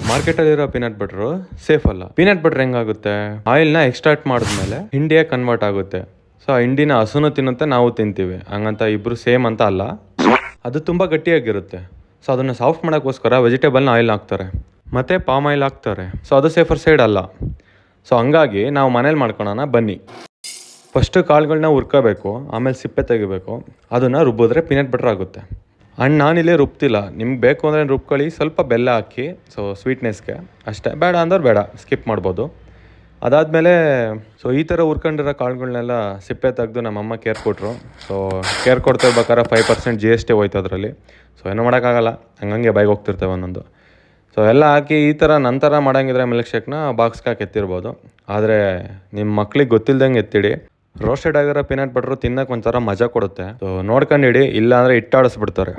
ಮಾರ್ಕೆಟಲ್ಲಿರೋ peanut butter safe ಅಲ್ಲ. Peanut butter ಹೆಂಗಾಗುತ್ತೆ, ಆಯಿಲ್ನ extract ಮಾಡಿದ್ಮೇಲೆ ಹಿಂಡಿಗೆ convert ಆಗುತ್ತೆ. ಸೊ ಆ ಹಿಂಡಿನ ಹಸುನು ತಿನ್ನುತ್ತೆ, ನಾವು ತಿಂತೀವಿ. ಹಂಗಂತ ಇಬ್ರು ಸೇಮ್ ಅಂತ ಅಲ್ಲ. ಅದು ತುಂಬ ಗಟ್ಟಿಯಾಗಿರುತ್ತೆ. ಸೊ ಅದನ್ನು ಸಾಫ್ಟ್ ಮಾಡೋಕ್ಕೋಸ್ಕರ ವೆಜಿಟೇಬಲ್ನ ಆಯಿಲ್ ಹಾಕ್ತಾರೆ, ಮತ್ತು ಪಾಮ್ ಆಯಿಲ್ ಹಾಕ್ತಾರೆ. ಸೊ ಅದು ಸೇಫರ್ ಸೈಡ್ ಅಲ್ಲ. ಸೊ ಹಂಗಾಗಿ ನಾವು ಮನೇಲಿ ಮಾಡ್ಕೊಳೋಣ ಬನ್ನಿ. ಫಸ್ಟು ಕಾಳುಗಳನ್ನ ಹುರ್ಕೋಬೇಕು, ಆಮೇಲೆ ಸಿಪ್ಪೆ ತೆಗಿಬೇಕು. ಅದನ್ನು ರುಬ್ಬಿದ್ರೆ ಪೀನಟ್ ಬಟರ್ ಆಗುತ್ತೆ. ಆ್ಯಂಡ್ ನಾನಿಲ್ಲೇ ರುಬ್ತಿಲ್ಲ, ನಿಮ್ಗೆ ಬೇಕು ಅಂದರೆ ರುಬ್ಕೊಳ್ಳಿ, ಸ್ವಲ್ಪ ಬೆಲ್ಲ ಹಾಕಿ, ಸೊ ಸ್ವೀಟ್ನೆಸ್ಗೆ ಅಷ್ಟೇ. ಬೇಡ ಅಂದ್ರೆ ಬೇಡ, ಸ್ಕಿಪ್ ಮಾಡ್ಬೋದು. ಅದಾದಮೇಲೆ ಸೊ ಈ ಥರ ಹುರ್ಕೊಂಡಿರೋ ಕಾಳುಗಳನ್ನೆಲ್ಲ ಸಿಪ್ಪೆ ತೆಗೆದು ನಮ್ಮಮ್ಮ ಕೇರ್ ಕೊಟ್ಟರು. ಸೊ ಕೇರ್ ಕೊಡ್ತಿರ್ಬೇಕಾದ್ರೆ 5% GST ಹೋಯ್ತು ಅದರಲ್ಲಿ. ಸೊ ಏನೂ ಮಾಡೋಕ್ಕಾಗಲ್ಲ, ಹಂಗಂಗೆ ಬೈಗೆ ಹೋಗ್ತಿರ್ತೇವೆ ಒಂದೊಂದು. ಸೊ ಎಲ್ಲ ಹಾಕಿ ಈ ಥರ ನಂತರ ಮಾಡೋಂಗಿದ್ರೆ ಮಿಲ್ಕ್ ಶೇಕ್ನ ಬಾಕ್ಸ್ಗೆ ಹಾಕಿ ಎತ್ತಿರ್ಬೋದು. ಆದರೆ ನಿಮ್ಮ ಮಕ್ಳಿಗೆ ಗೊತ್ತಿಲ್ದಂಗೆ ಎತ್ತಿಡಿ. ರೋಸ್ಟೆಡ್ ಆಗಿರೋ ಪೀನಟ್ ಬಟ್ರು ತಿನ್ನೋಕೆ ಒಂಥರ ಮಜಾ ಕೊಡುತ್ತೆ. ಸೊ ನೋಡ್ಕೊಂಡಿಡಿ, ಇಲ್ಲ ಅಂದರೆ ಇಟ್ಟಾಡಿಸ್ಬಿಡ್ತಾರೆ.